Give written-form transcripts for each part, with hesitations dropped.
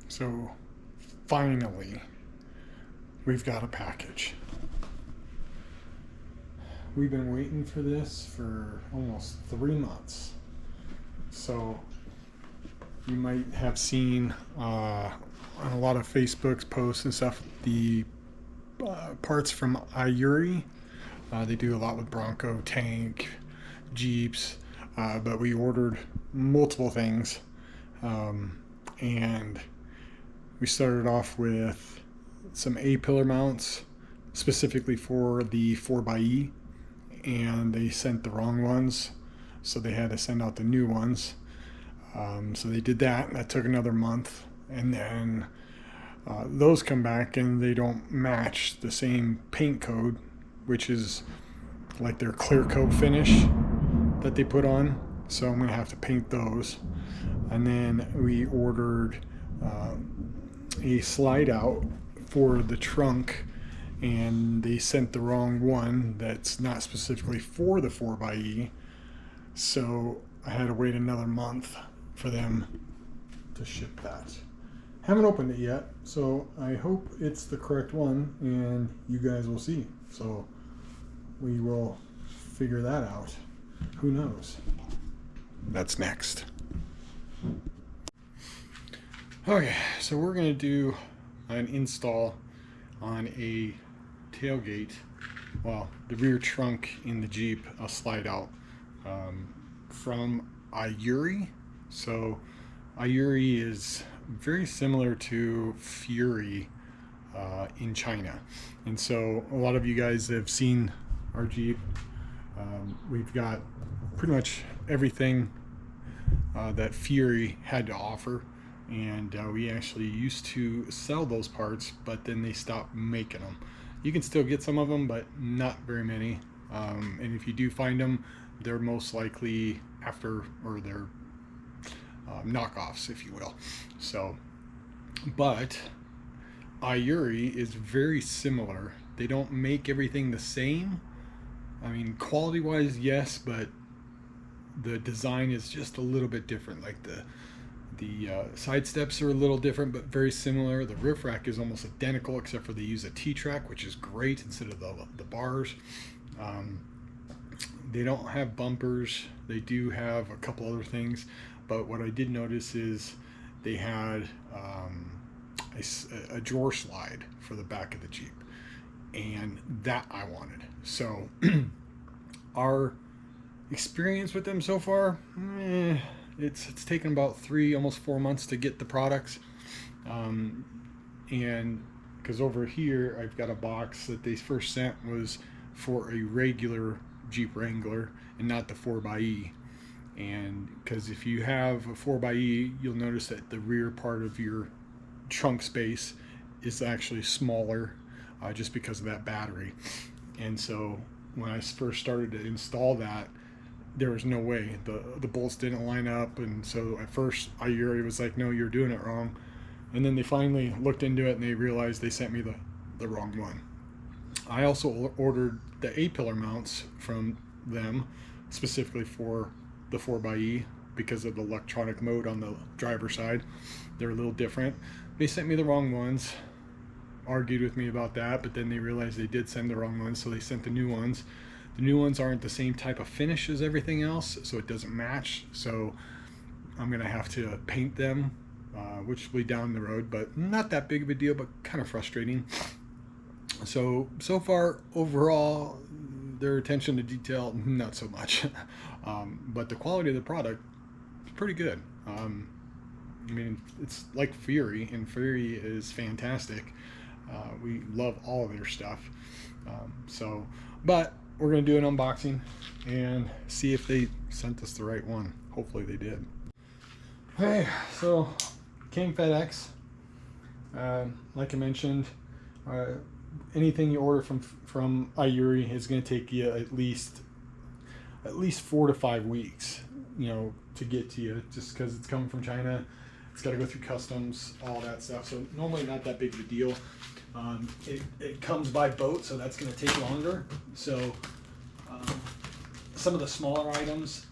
So finally, we've got a package. We've been waiting for this for almost 3 months. So you might have seen on a lot of Facebook's posts and stuff the parts from IRURI. They do a lot with Bronco, tank, Jeeps, but we ordered multiple things. And we started off with some A-pillar mounts specifically for the 4xe, and they sent the wrong ones, so they had to send out the new ones. So they did that. That took another month, and then those come back and they don't match the same paint code, which is like their clear coat finish that they put on. So I'm gonna have to paint those. And then we ordered a slide out for the trunk, and they sent the wrong one that's not specifically for the 4xe. So I had to wait another month for them to ship that. Haven't opened it yet, so I hope it's the correct one, and you guys will see. So we will figure that out. Who knows? That's next. Okay, so we're going to do an install on a tailgate, well, the rear trunk in the Jeep, a slide out from IRURI. So IRURI is very similar to Fury in China, and so a lot of you guys have seen our Jeep. We've got pretty much everything that Fury had to offer, and we actually used to sell those parts, but then they stopped making them. You can still get some of them, but not very many, and if you do find them, they're most likely they're knockoffs, if you will. So, but IRURI is very similar. They don't make everything the same. I mean, quality wise, yes, but the design is just a little bit different. Like the side steps are a little different, but very similar. The roof rack is almost identical, except for they use a T-track, which is great, instead of the bars. They don't have bumpers. They do have a couple other things, but what I did notice is they had a drawer slide for the back of the Jeep, and that I wanted. So our experience with them so far, it's taken about 3, almost 4 months to get the products, and because over here I've got a box that they first sent was for a regular Jeep Wrangler and not the 4xe. And because if you have a 4xe, you'll notice that the rear part of your trunk space is actually smaller, just because of that battery. And so when I first started to install that, there was no way, the bolts didn't line up, and so at first IRURI was like, no, you're doing it wrong. And then they finally looked into it and they realized they sent me the wrong one. I also ordered the A-pillar mounts from them specifically for the 4xe because of the electronic mode on the driver's side. They're a little different. They sent me the wrong ones, argued with me about that, but then they realized they did send the wrong ones, so they sent the new ones. The new ones aren't the same type of finish as everything else, so it doesn't match. So I'm gonna have to paint them, which will be down the road, but not that big of a deal, but kind of frustrating. So far, overall, their attention to detail, not so much. But the quality of the product is pretty good. I mean, it's like Fury, and Fury is fantastic. We love all of their stuff. But we're going to do an unboxing and see if they sent us the right one. Hopefully they did. Okay, so came FedEx. Like I mentioned, anything you order from IRURI is going to take you at least 4 to 5 weeks, to get to you, just because it's coming from China. It's got to go through customs, all that stuff. So normally not that big of a deal. It comes by boat, so that's going to take longer. So some of the smaller items,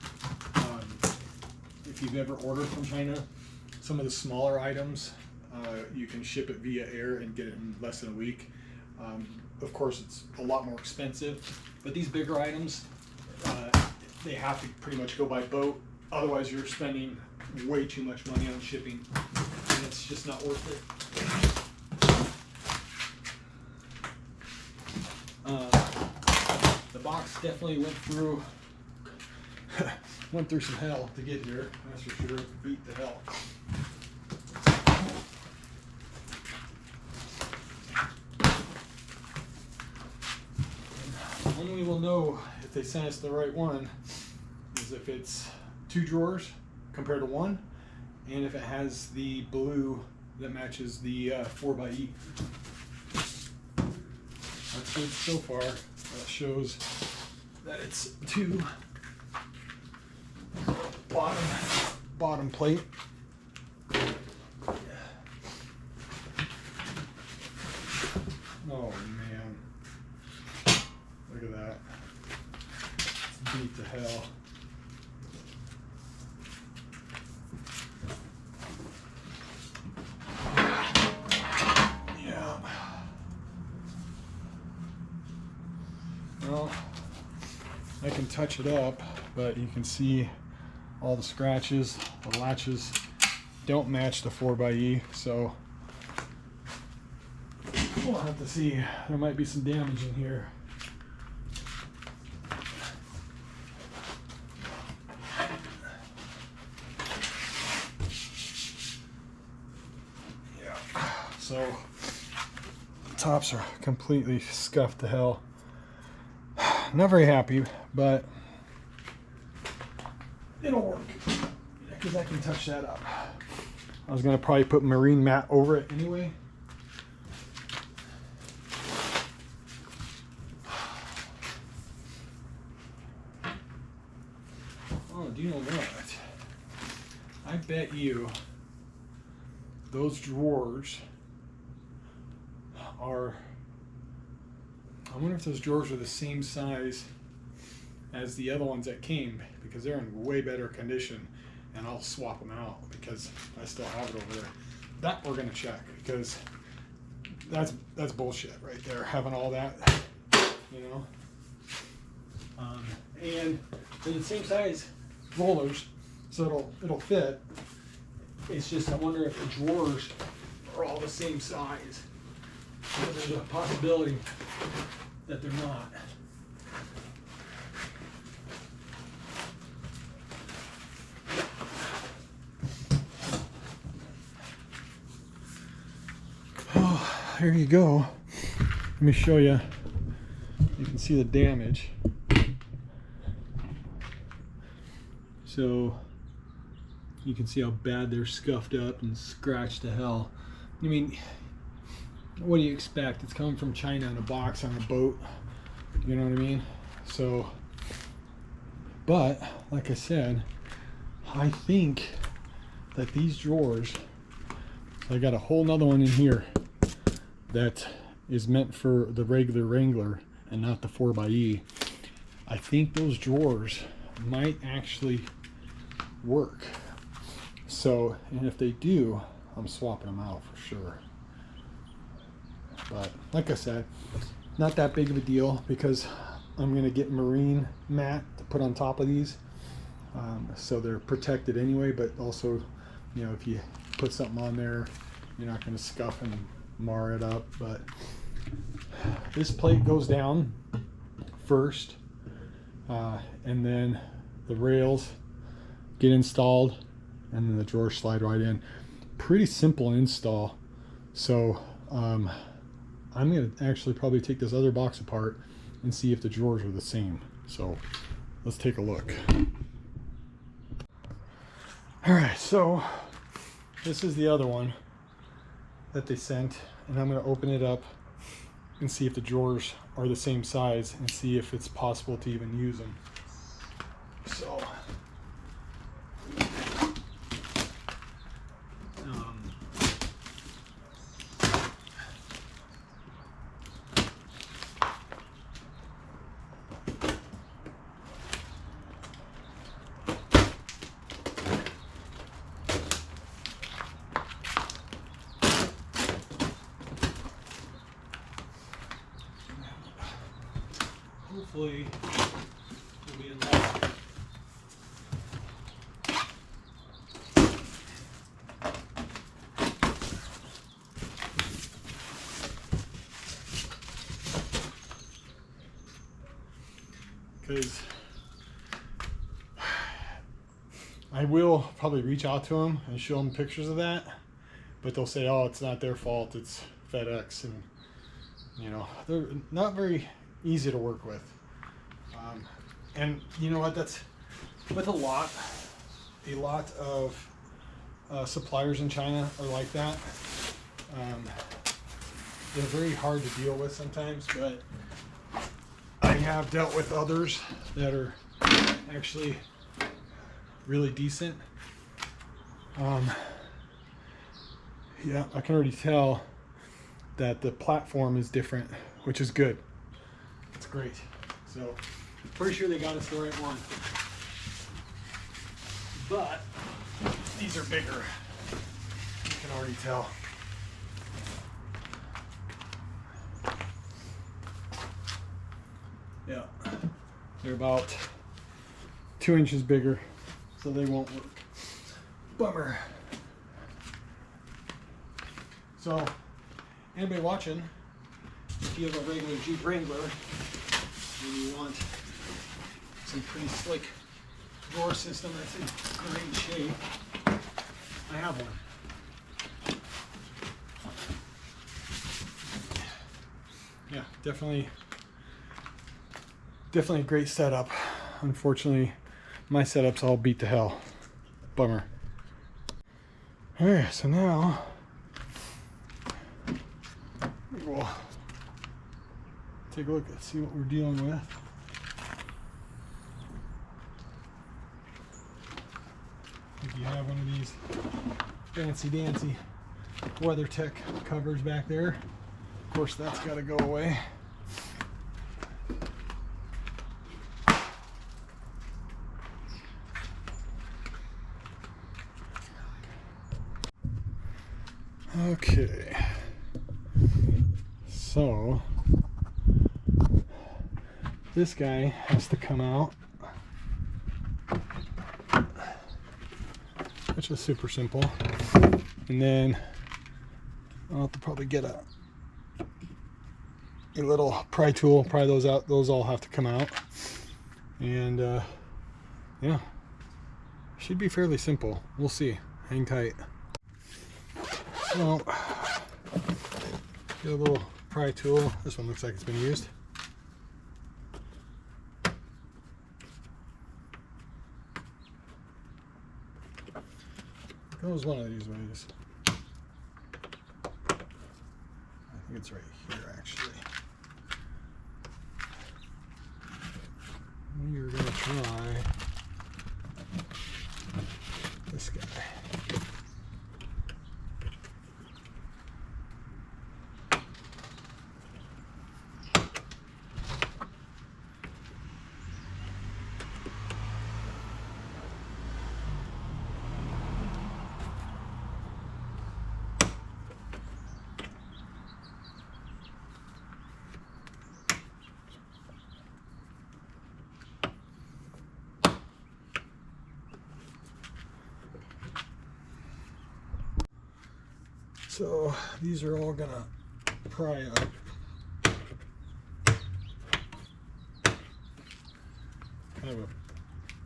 if you've ever ordered from China, some of the smaller items You can ship it via air and get it in less than a week. Of course, it's a lot more expensive, but these bigger items, they have to pretty much go by boat. Otherwise, you're spending way too much money on shipping, and it's just not worth it. The box definitely went through some hell to get here. That's for sure. Beat the hell. Only we'll know if they sent us the right one is if it's 2 drawers compared to 1, and if it has the blue that matches the 4xe. That's good so far. That shows that it's 2 bottom plate. Oh man. Look at that. It's beat to hell. Yeah. Well, I can touch it up, but you can see all the scratches. The latches don't match the 4xe, so we'll have to see. There might be some damage in here. Yeah. So the tops are completely scuffed to hell. Not very happy, but it'll work because I can touch that up. I was gonna probably put marine mat over it anyway. Oh, do you know what? I bet you those drawers are, I wonder if those drawers are the same size as the other ones that came, because they're in way better condition, and I'll swap them out because I still have it over there. That we're gonna check, because that's bullshit right there, having all that, you know. And they're the same size rollers, so it'll fit. It's just I wonder if the drawers are all the same size. So there's a possibility that they're not. Oh, here you go. Let me show you. You can see the damage. So you can see how bad they're scuffed up and scratched to hell. I mean, what do you expect? It's coming from China in a box on a boat. You know what I mean? So, but like I said, I think that these drawers, I got a whole nother one in here that is meant for the regular Wrangler and not the 4xe. I think those drawers might actually work. So, and if they do, I'm swapping them out for sure. But like I said, not that big of a deal, because I'm going to get marine mat to put on top of these, so they're protected anyway. But also, you know, if you put something on there, you're not going to scuff and mar it up. But this plate goes down first, and then the rails get installed, and then the drawers slide right in. Pretty simple install. So I'm going to actually probably take this other box apart and see if the drawers are the same. So let's take a look. All right, so this is the other one that they sent, and I'm going to open it up and see if the drawers are the same size and see if it's possible to even use them. So hopefully will be enough. Because I will probably reach out to them and show them pictures of that, but they'll say, oh, it's not their fault, it's FedEx, and you know, they're not very easy to work with. And you know what, that's with a lot of suppliers in China are like that. They're very hard to deal with sometimes, but I have dealt with others that are actually really decent. Yeah, I can already tell that the platform is different, which is good. It's great. So, pretty sure they got us the right one. But these are bigger. You can already tell. Yeah, they're about 2 inches bigger, so they won't work. Bummer. So, anybody watching, if you have a regular Jeep Wrangler and you want some pretty slick drawer system that's in great shape, I have one. Yeah, definitely a great setup. Unfortunately, my setup's all beat to hell. Bummer. Alright, so now we'll take a look and see what we're dealing with. If you have one of these fancy dancy WeatherTech covers back there, of course that's got to go away. Okay, so this guy has to come out, which is super simple, and then I'll have to probably get a little pry tool, pry those out. Those all have to come out, and yeah, should be fairly simple. We'll see. Hang tight. So, get a little pry tool. This one looks like it's been used. It goes one of these ways. I think it's right here, actually. We're going to try this guy. So these are all gonna pry up. Kind of a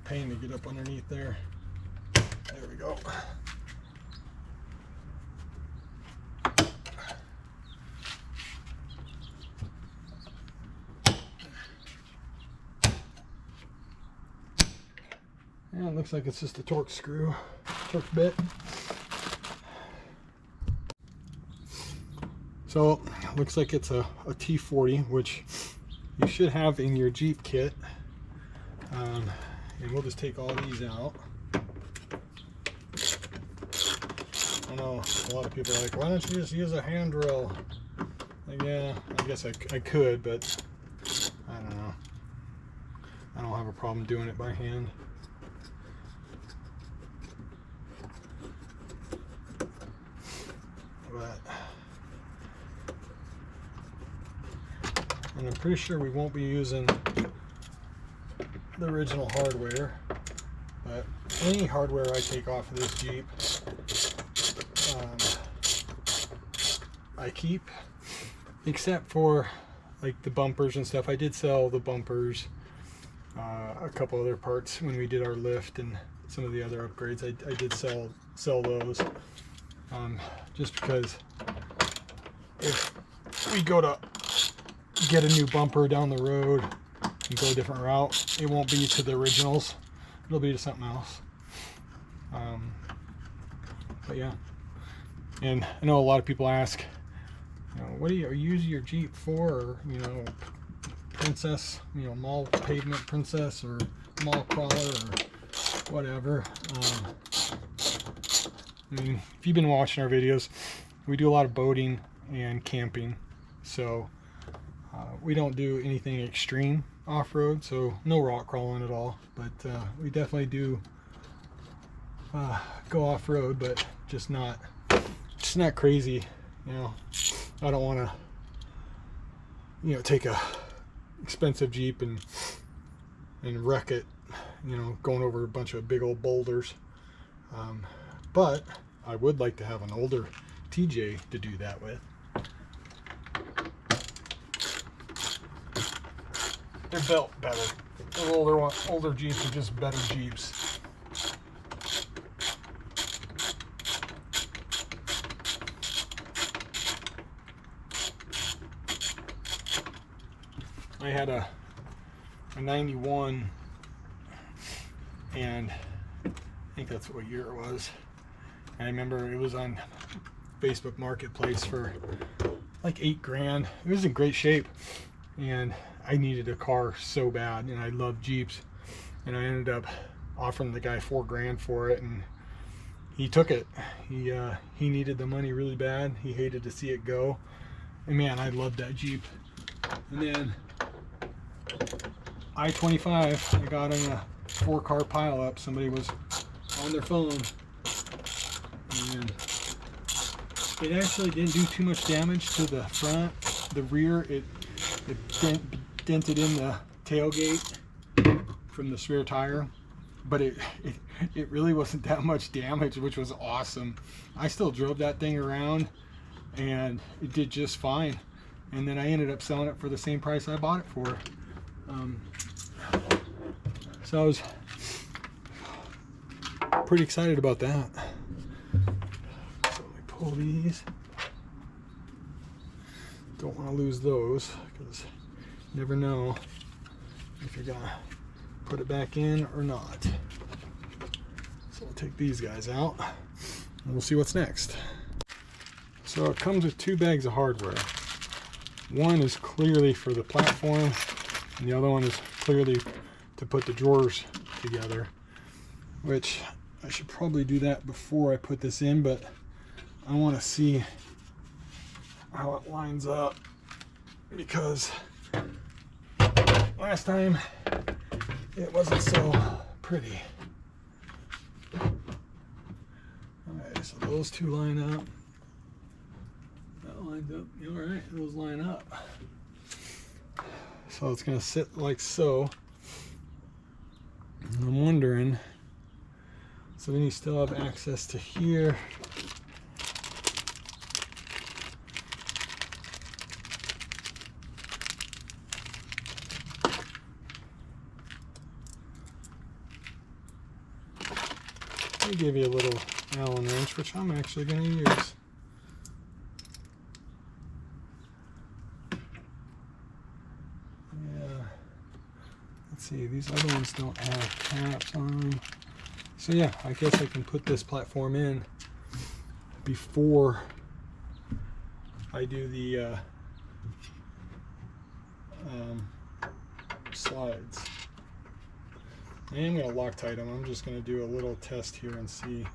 pain to get up underneath there. There we go. And it looks like it's just a torque screw, torque bit. So it looks like it's a T40, which you should have in your Jeep kit. And we'll just take all these out. I know a lot of people are like, why don't you just use a hand drill? Like, yeah, I guess I could, but I don't know. I don't have a problem doing it by hand. But and I'm pretty sure we won't be using the original hardware, but any hardware I take off of this Jeep, I keep, except for like the bumpers and stuff. I did sell the bumpers, a couple other parts when we did our lift and some of the other upgrades. I did sell those, just because if we go to get a new bumper down the road and go a different route, it won't be to the originals, it'll be to something else. But yeah, and I know a lot of people ask, you know, what do you use your Jeep for? Or, you know, princess, you know, mall pavement princess, or mall crawler, or whatever. I mean, if you've been watching our videos, we do a lot of boating and camping, so we don't do anything extreme off-road, so no rock crawling at all, but we definitely do go off-road, but just not crazy. You know, I don't want to, you know, take a expensive Jeep and wreck it, you know, going over a bunch of big old boulders. But I would like to have an older TJ to do that with. They're built better. The older Jeeps are just better Jeeps. I had a 91, and I think that's what year it was. I remember it was on Facebook Marketplace for like $8,000. It was in great shape, and I needed a car so bad, and I love Jeeps, and I ended up offering the guy $4,000 for it, and he took it. He needed the money really bad. He hated to see it go, and man, I loved that Jeep. And then I-25, I got in a 4-car pileup. Somebody was on their phone, and it actually didn't do too much damage to the front. The rear, it dented in the tailgate from the spare tire, but it really wasn't that much damage, which was awesome. I still drove that thing around, and it did just fine. And then I ended up selling it for the same price I bought it for. So I was pretty excited about that. So let me pull these. Don't want to lose those, because you never know if you're gonna put it back in or not. So I'll take these guys out, and we'll see what's next. So it comes with 2 bags of hardware. One is clearly for the platform, and the other one is clearly to put the drawers together, which I should probably do that before I put this in, but I want to see how it lines up, because last time it wasn't so pretty. Alright, so those 2 line up. That lines up. Alright, those line up. So it's going to sit like so. And I'm wondering, so then you still have access to here. They give you a little Allen wrench, which I'm actually going to use. Let's see, these other ones don't have caps on them. So yeah, I guess I can put this platform in before I do the slides. I am going to Loctite them. I'm just going to do a little test here and see.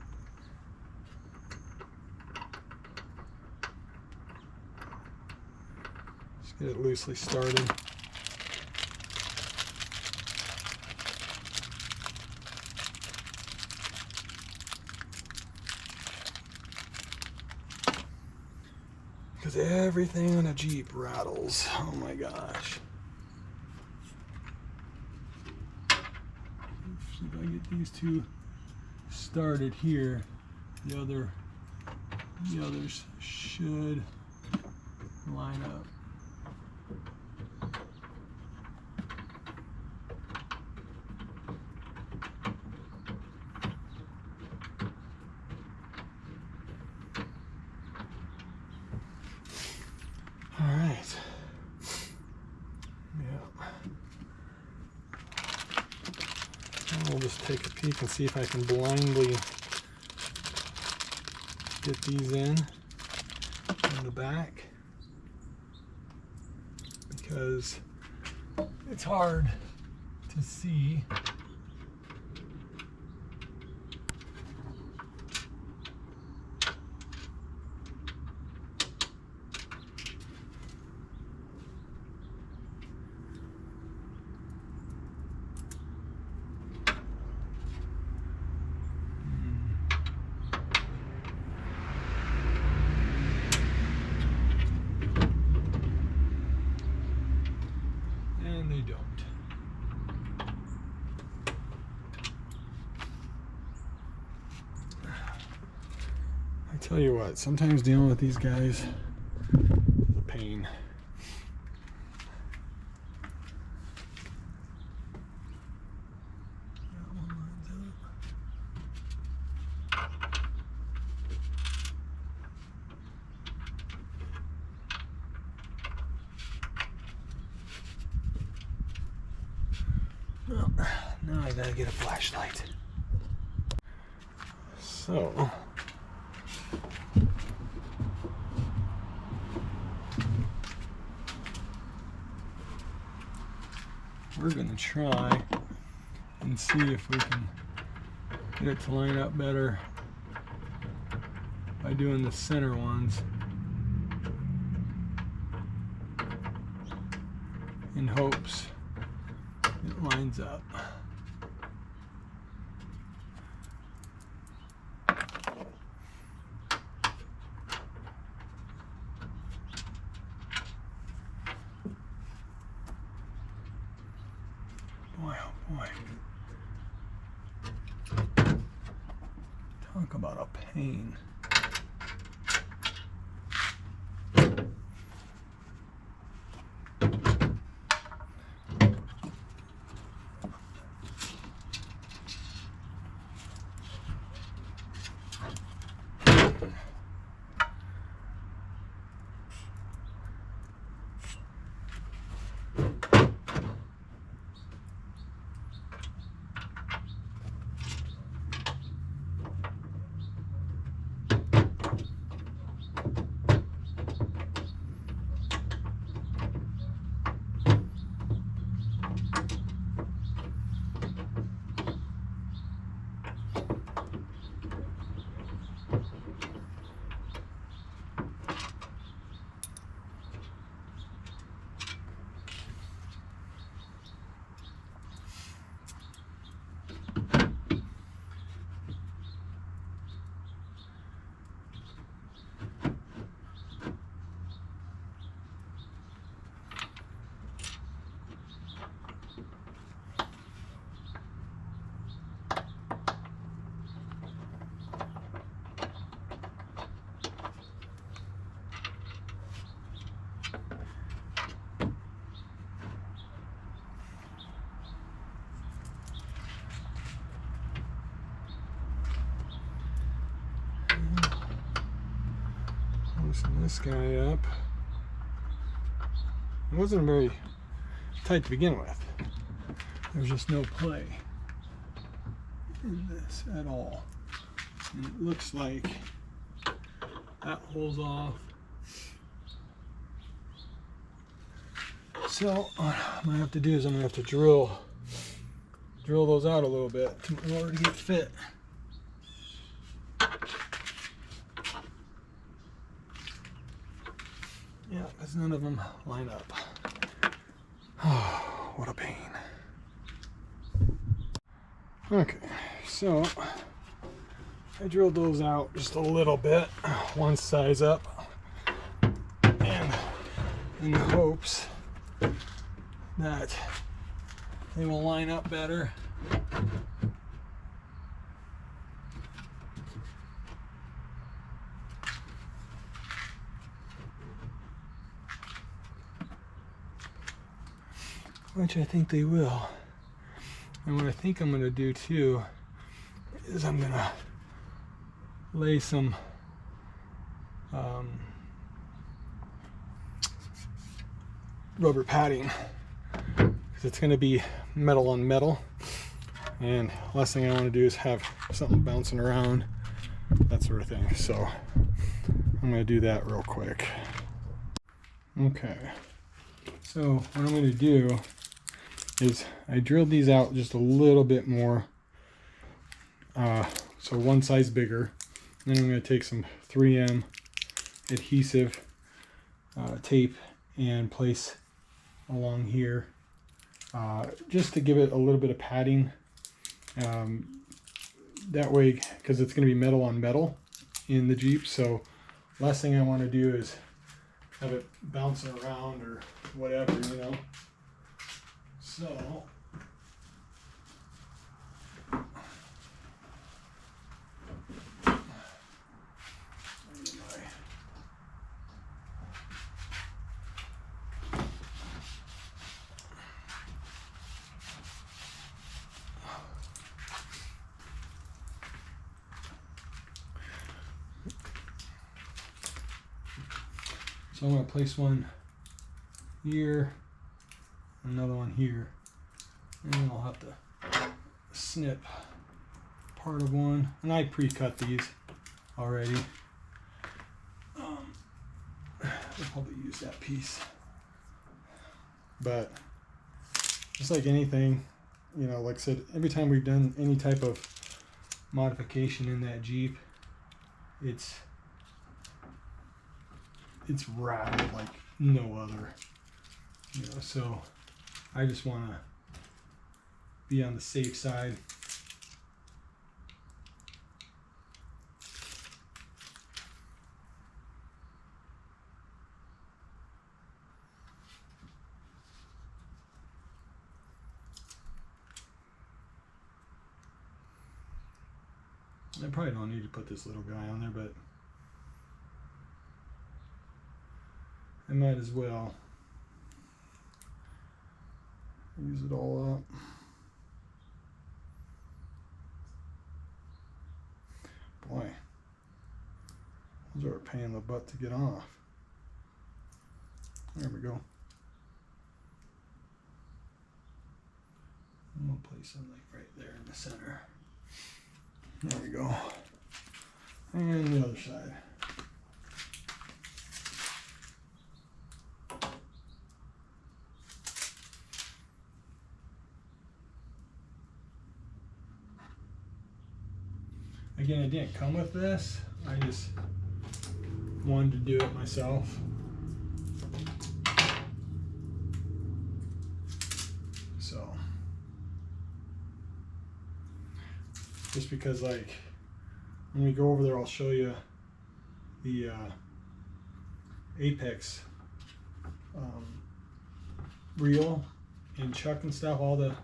Just get it loosely started. because everything on a Jeep rattles. Oh my gosh. See if I get these two started here. The others should line up. All right. Yeah. I'll just take a peek and see if I can blindly get these in the back, because it's hard to see. And they don't. I tell you what, sometimes dealing with these guys is a pain. That one lines up. Well, now I gotta get a flashlight. So we're gonna try and see if we can get it to line up better by doing the center ones, in hopes it lines up. Boy, oh boy. Talk about a pain. Loosen this guy up. It wasn't very tight to begin with. There's just no play in this at all. And it looks like that hole's off. So what I'm gonna have to do is I'm gonna have to drill those out a little bit in order to get fit. Yeah, because none of them line up. Oh, what a pain. Okay, so I drilled those out just a little bit, one size up, in the hopes that they will line up better. Which I think they will. And what I think I'm going to do too is I'm going to lay some rubber padding, because it's going to be metal on metal, and last thing I want to do is have something bouncing around, that sort of thing. So I'm going to do that real quick. Okay, so what I'm going to do is I drilled these out just a little bit more, so one size bigger. Then I'm going to take some 3M adhesive tape and place along here, just to give it a little bit of padding. That way, because it's going to be metal on metal in the Jeep, so last thing I want to do is have it bouncing around or whatever, you know. So I'm going to place one here, another one here, and then I'll have to snip part of one. And I pre-cut these already. I'll probably use that piece. But just like anything, you know, like I said, every time we've done any type of modification in that Jeep, it's rattled like no other, you know. So I just want to be on the safe side. I probably don't need to put this little guy on there, but I might as well use it all up. Boy, those are a pain in the butt to get off. There we go. I'm gonna place something like right there in the center. There we go. And the other side. Again, it didn't come with this. I just wanted to do it myself. So, just because, like, when we go over there, I'll show you the Apex reel and chuck and stuff, all the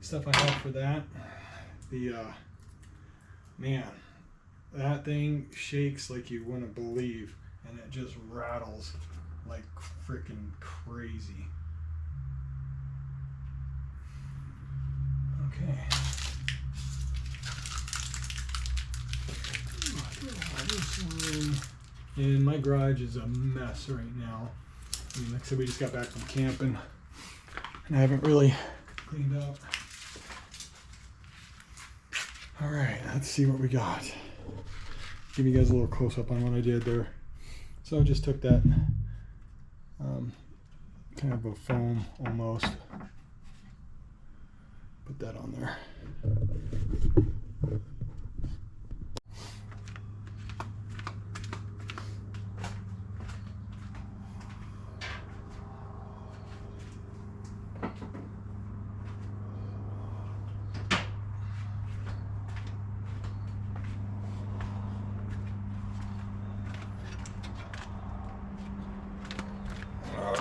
stuff I have for that. The man, that thing shakes like you wouldn't believe, and it just rattles like freaking crazy. Okay. And my garage is a mess right now. I mean, like I said, we just got back from camping, and I haven't really cleaned up. All right, let's see what we got. Give you guys a little close up on what I did there. So I just took that kind of a foam almost, put that on there.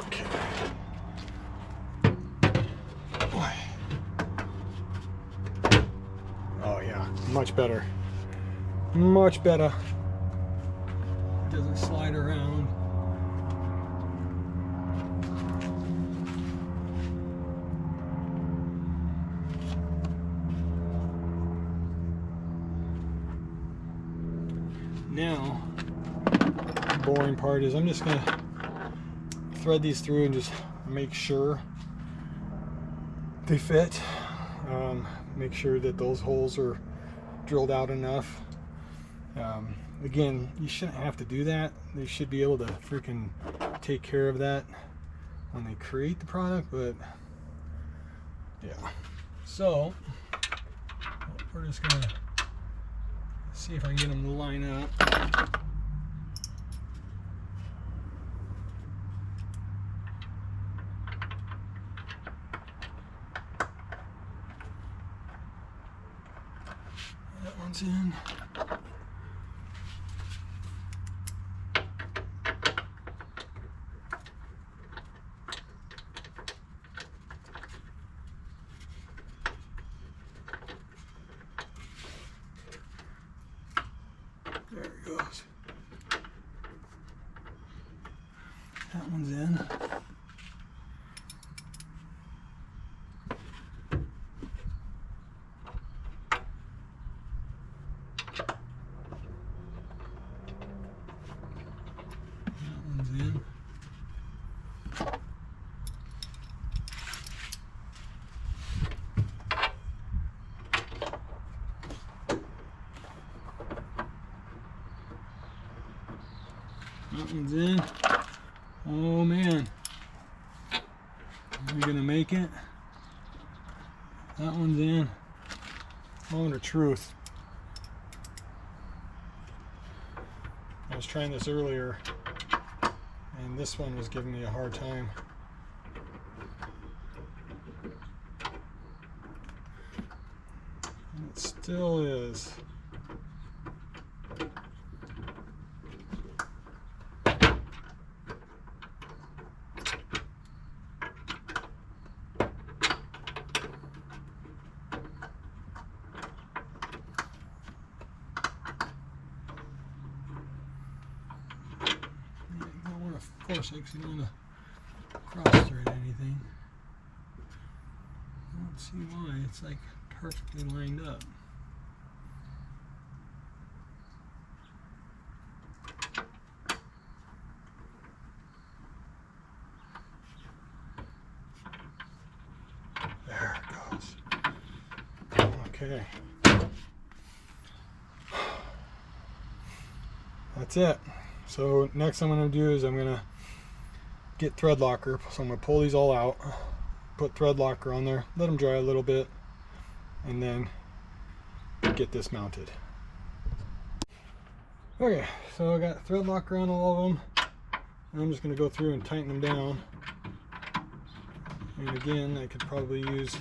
Okay. much better. Much better. It doesn't slide around. Now, the boring part is I'm just gonna thread these through and just make sure they fit. Make sure that those holes are drilled out enough. Again, you shouldn't have to do that. They should be able to freaking take care of that when they create the product, but yeah. So we're just gonna see if I can get them to line up. That one's in. There it goes. That one's in. That one's in. That one's in. Oh man. Are we gonna make it? That one's in. Oh, the truth. I was trying this earlier and this one was giving me a hard time. And it still is. Of course, you don't want to cross thread anything. I don't see why. It's like perfectly lined up. There it goes. Okay. That's it. So next I'm going to do is I'm going to get thread locker. So I'm going to pull these all out, put thread locker on there, let them dry a little bit, and then get this mounted. Okay, so I got thread locker on all of them, and I'm just going to go through and tighten them down. And again, I could probably use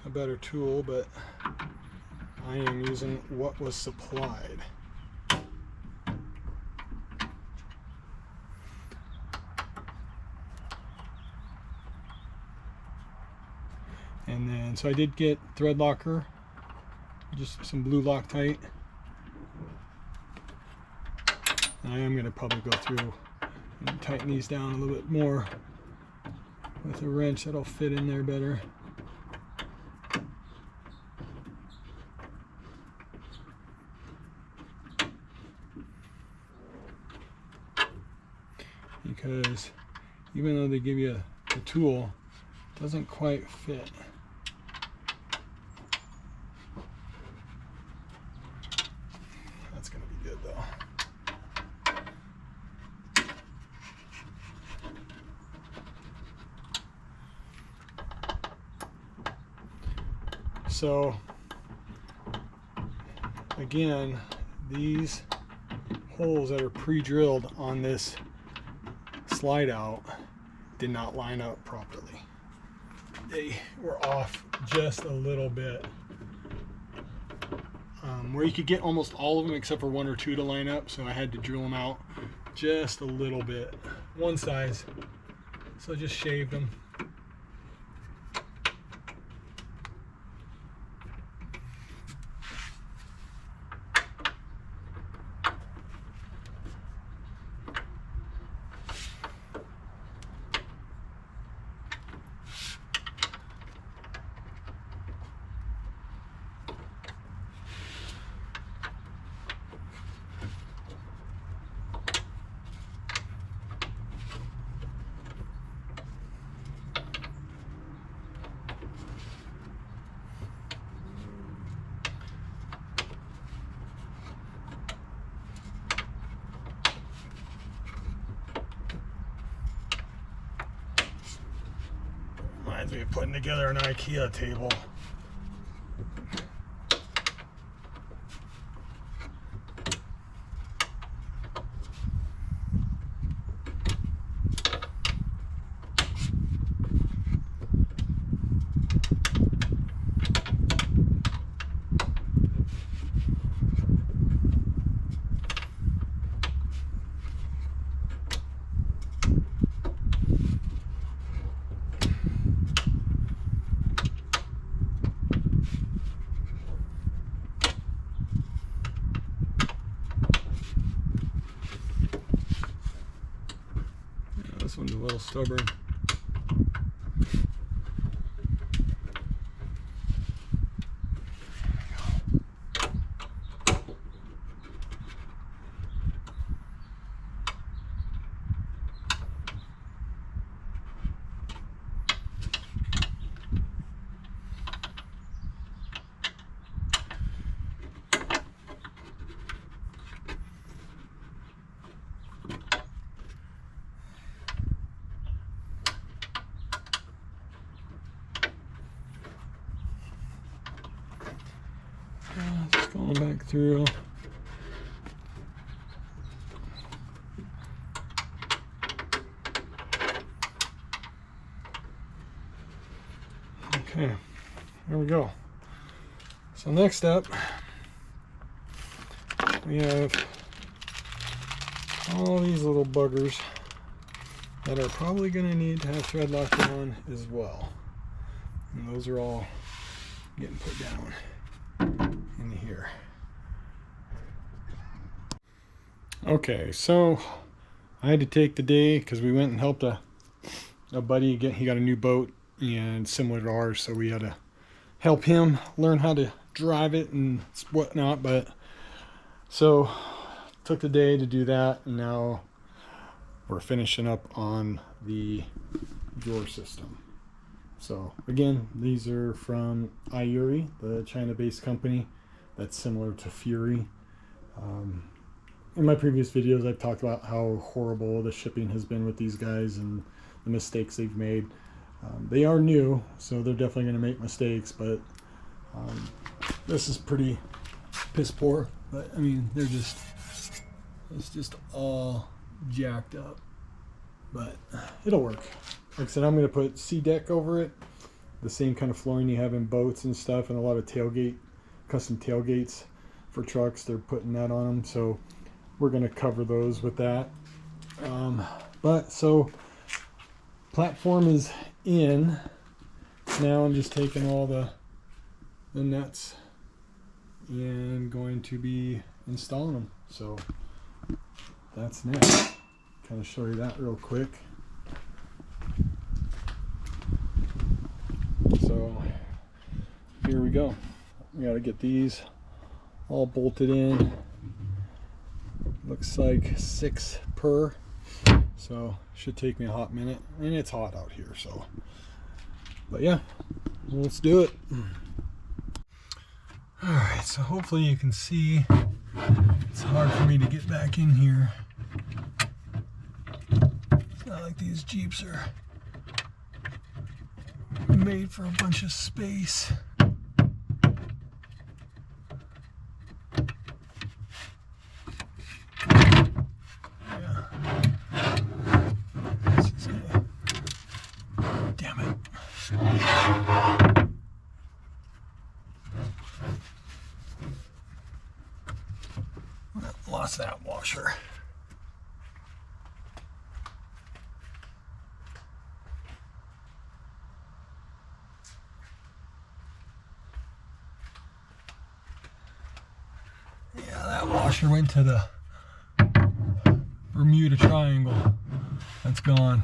a better tool, but I am using what was supplied. And then, so I did get thread locker, just some blue Loctite. And I am going to probably go through and tighten these down a little bit more with a wrench. That'll fit in there better. Because even though they give you the tool, it doesn't quite fit. That's going to be good though. So again, these holes that are pre-drilled on this slide out did not line up properly. They were off just a little bit. Where you could get almost all of them except for one or two to line up, so I had to drill them out just a little bit, one size. So I just shaved them. reminds me of putting together an IKEA table. This one's a little stubborn. Just going back through. Okay, there we go. So next up, we have all these little buggers that are probably going to need to have thread locked on as well. And those are all getting put down in here. Okay, so I had to take the day because we went and helped a buddy get, he got a new boat and similar to ours, so we had to help him learn how to drive it and whatnot. But so took the day to do that, and now we're finishing up on the drawer system. So again, these are from IRURI, the China-based company that's similar to Fury. In my previous videos, I've talked about how horrible the shipping has been with these guys and the mistakes they've made. They are new, so they're definitely going to make mistakes, but this is pretty piss poor. But I mean, they're just, it's just all jacked up, but it'll work. Like I said, I'm going to put C-deck over it, the same kind of flooring you have in boats and stuff, and a lot of custom tailgates for trucks. They're putting that on them, so we're going to cover those with that. But so platform is in. Now I'm just taking all the nuts and going to be installing them. So that's next. Kind of show you that real quick. So here we go. We got to get these all bolted in. Looks like 6 per. So should take me a hot minute, and it's hot out here, so. But yeah, let's do it. All right, so hopefully you can see. It's hard for me to get back in here. It's not like these Jeeps are made for a bunch of space. Lost that washer. Yeah, that washer went to the Bermuda Triangle. That's gone.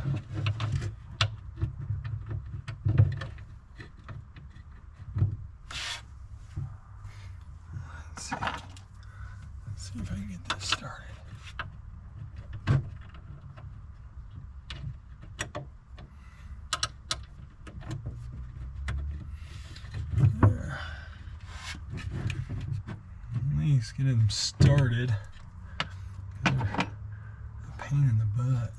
Let's see if I can get this started. There. At least get them started. They're a pain in the butt.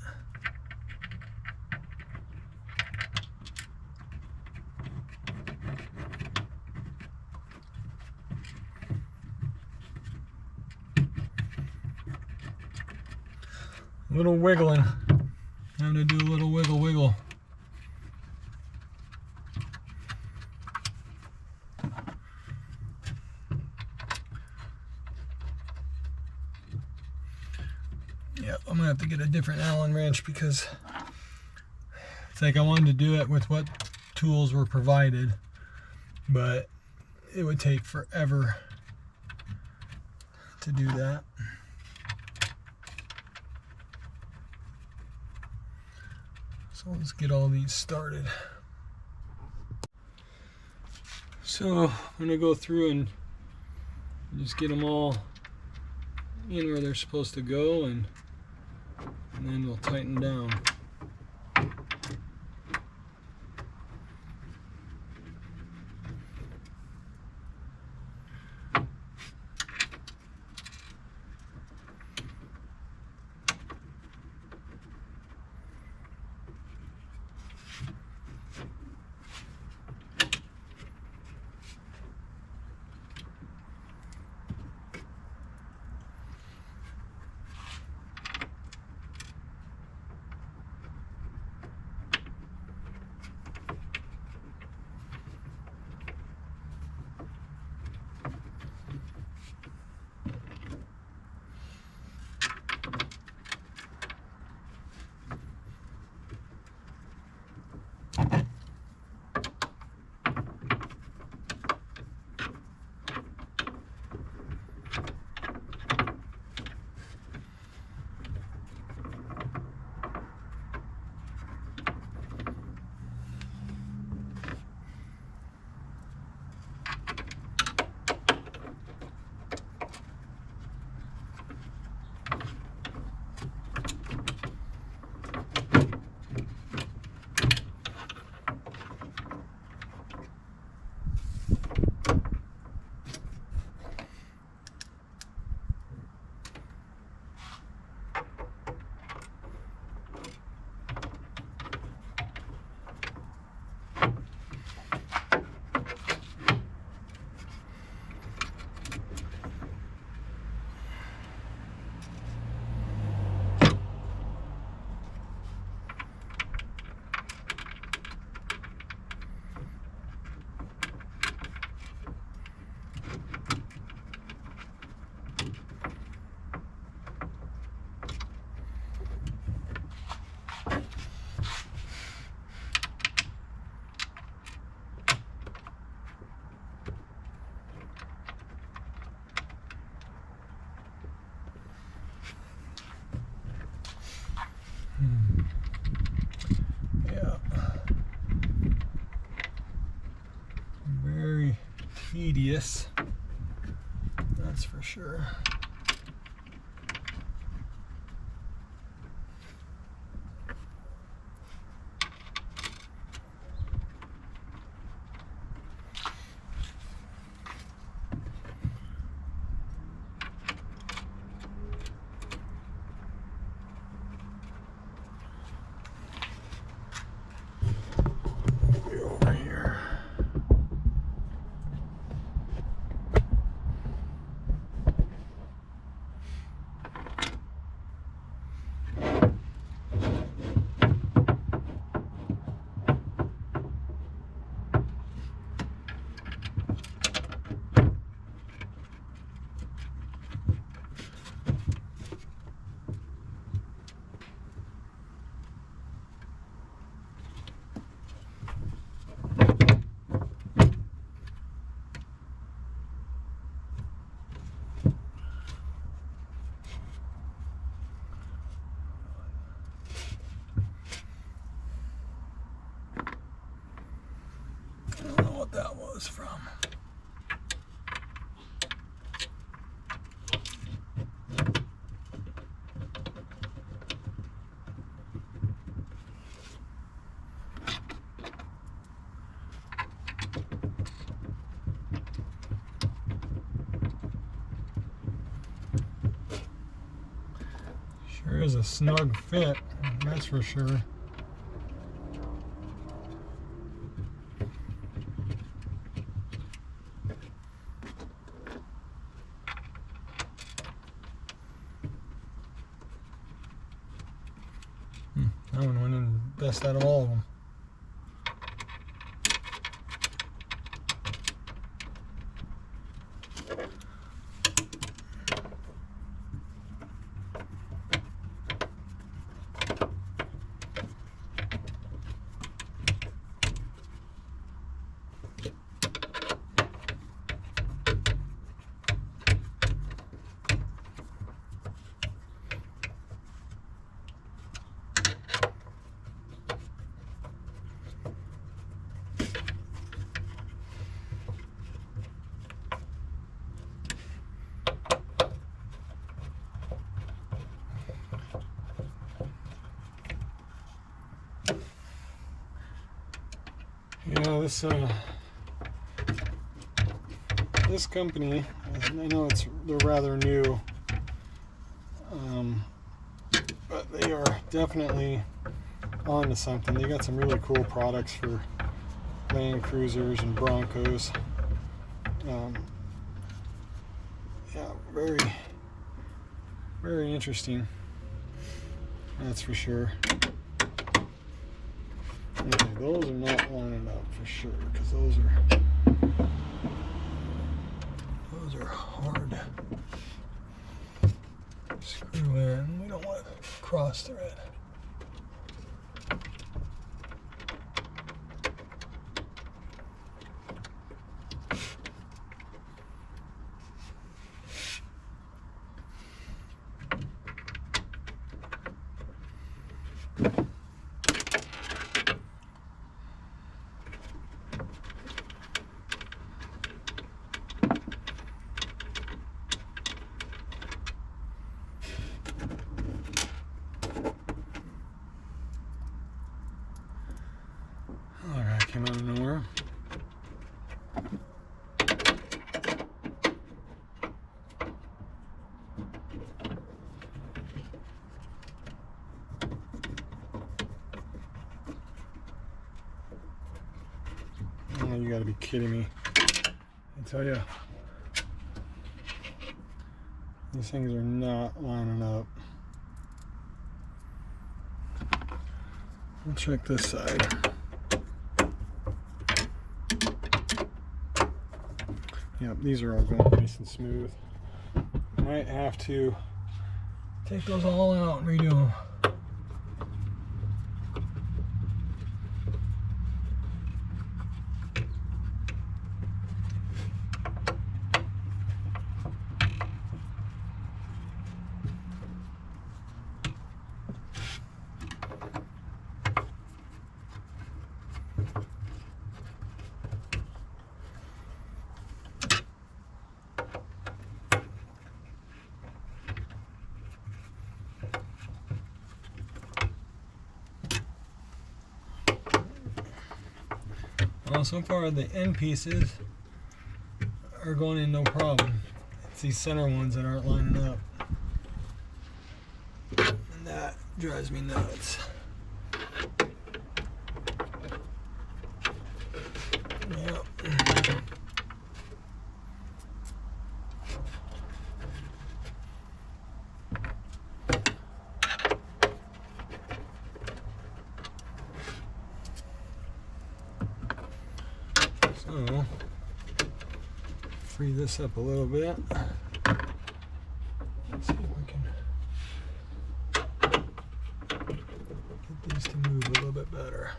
little wiggling. Having to do a little wiggle. Yeah, I'm gonna have to get a different Allen wrench because it's like I wanted to do it with what tools were provided, but it would take forever to do that. So let's get all these started. So I'm gonna go through and just get them all in where they're supposed to go, and then we'll tighten down. Yeah. Very tedious, that's for sure. Over here. I don't know what that was from. Sure is a snug fit, that's for sure. That one went in best out of all of them. Yeah, this company, I know they're rather new, but they are definitely on to something. They got some really cool products for Land Cruisers and Broncos. Yeah, very, very interesting. That's for sure. Okay, those are not lining up for sure, because those are hard to screw in. We don't want to cross thread. Came out of nowhere. Oh, you gotta be kidding me. I tell you, these things are not lining up. We'll check this side. Yep, these are all going nice and smooth. Might have to take those all out and redo them. Well, so far the end pieces are going in no problem. It's these center ones that aren't lining up. And that drives me nuts. Yep. So, free this up a little bit. Let's see if we can get these to move a little bit better.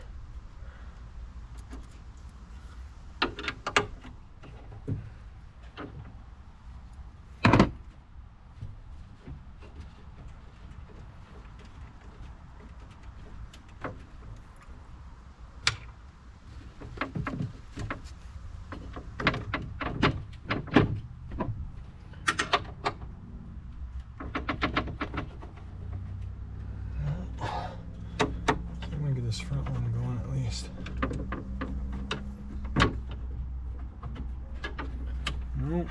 This front one going at least. Nope.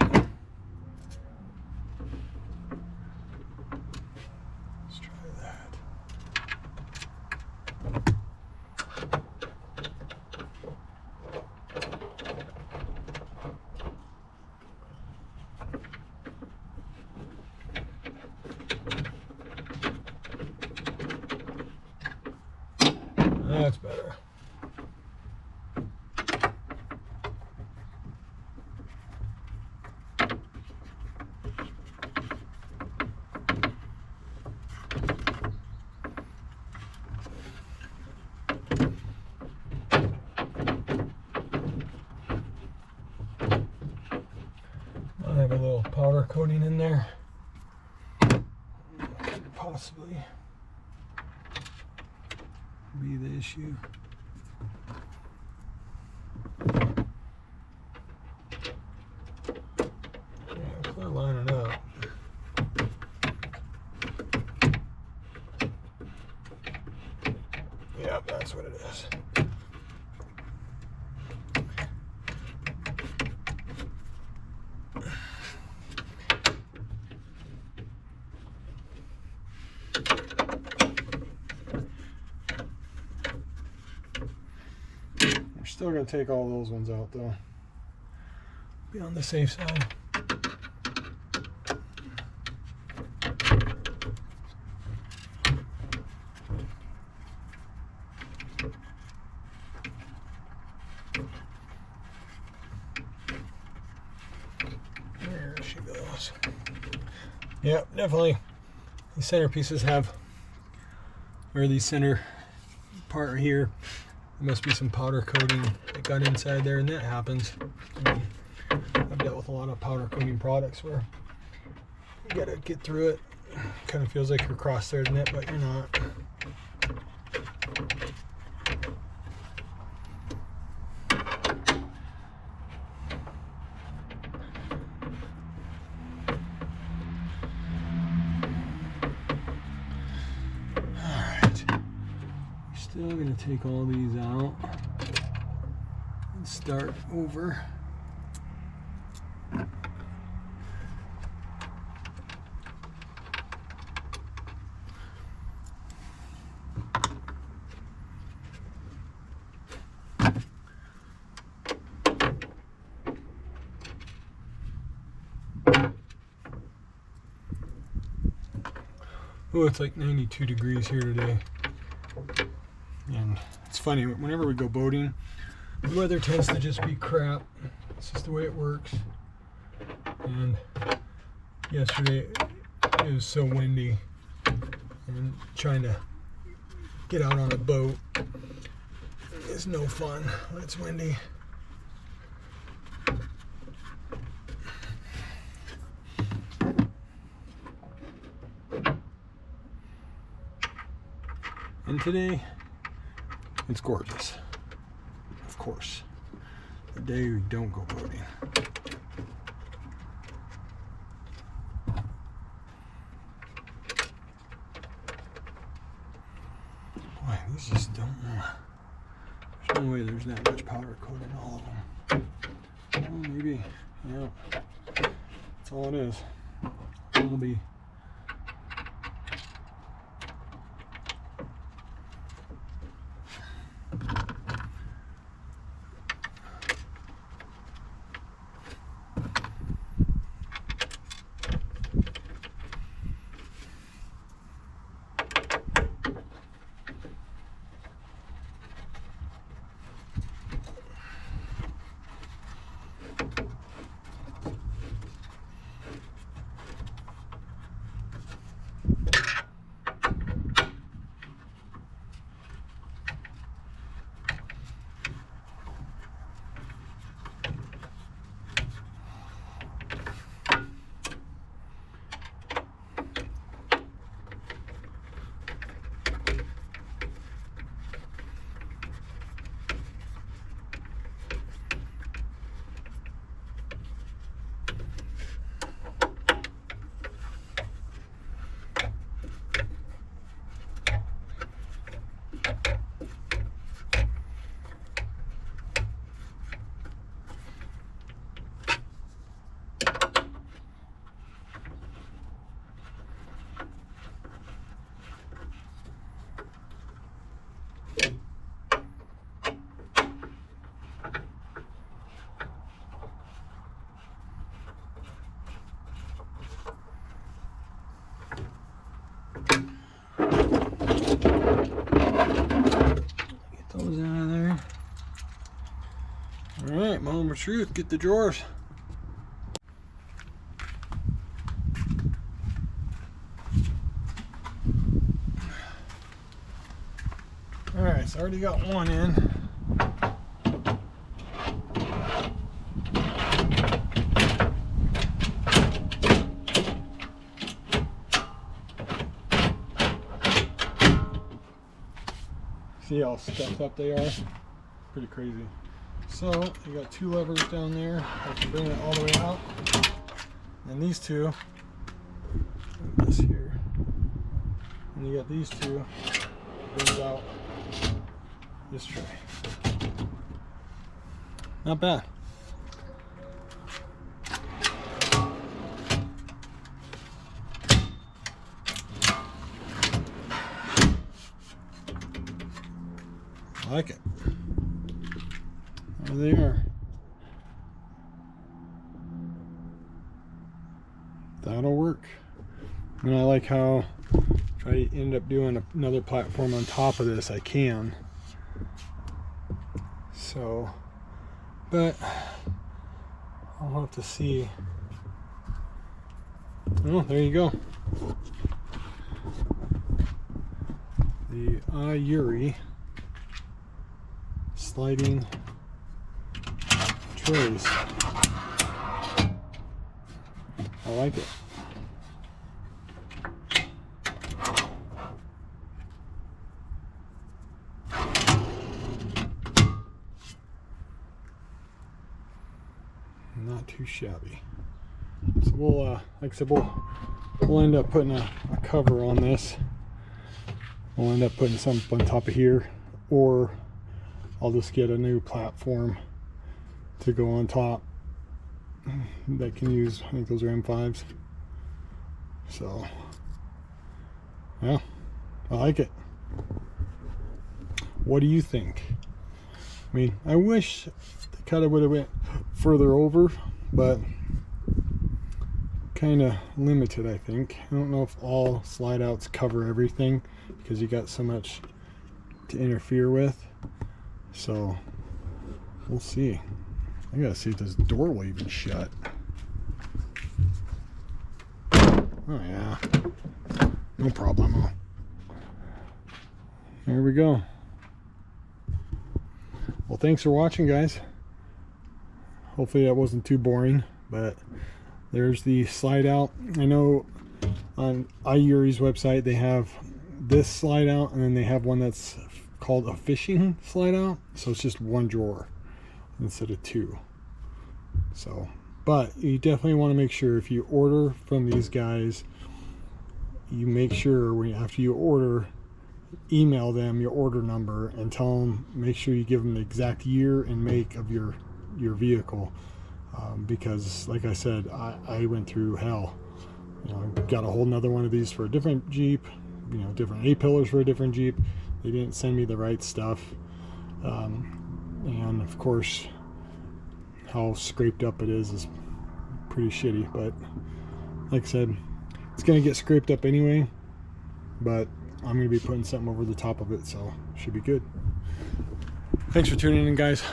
Let's try that. That's better. I have a little powder coating in there. Could possibly be the issue. Yeah, clear lining up. Yep, that's what it is. We're still going to take all those ones out though. Be on the safe side. There she goes. Yep, definitely. These centerpieces have, or the center part right here, there must be some powder coating that got inside there, and that happens. I've dealt with a lot of powder coating products where you gotta get through it. Kind of feels like you're cross-threading it, but you're not. Still going to take all these out and start over. Oh, it's like 92 degrees here today. And it's funny, whenever we go boating, the weather tends to just be crap. It's just the way it works. And yesterday it was so windy, and trying to get out on a boat is no fun when it's windy. And today, it's gorgeous. Of course. The day we don't go boating. Boy, these just don't. There's no way there's that much powder coat in all of them. Well, maybe, yeah. That's all it is. It'll be. Alright, moment of truth, get the drawers. Alright, so I already got one in. See how stuffed up they are? Pretty crazy. So you got two levers down there. I can bring it all the way out. And these two, this here. And you got these two, brings out this tray. Not bad. I like it. There they are. That'll work. And I like how if I end up doing another platform on top of this, I can. So, but I'll have to see. Oh, there you go. The IRURI sliding trays. I like it. Not too shabby. So we'll, like I said, we'll end up putting a cover on this. We'll end up putting something on top of here, or I'll just get a new platform to go on top that can use, I think those are M5s. So, yeah, I like it. What do you think? I mean, I wish they kind of would have went further over, but kind of limited, I think. I don't know if all slide outs cover everything because you got so much to interfere with. So we'll see. I gotta see if this door will even shut. Oh yeah, no problemo. There we go. Well, thanks for watching, guys. Hopefully that wasn't too boring, but there's the slide out. I know on IRURI's website they have this slide out, and then they have one that's called a fishing slide out, so it's just one drawer instead of two. So, but you definitely want to make sure if you order from these guys, you make sure after you order, email them your order number and tell them, make sure you give them the exact year and make of your vehicle, because like I said, I went through hell. You know, I got a whole nother one of these for a different Jeep, you know, different A-pillars for a different Jeep. They didn't send me the right stuff, and of course how scraped up it is pretty shitty. But like I said, it's gonna get scraped up anyway, but I'm gonna be putting something over the top of it, so should be good. Thanks for tuning in, guys.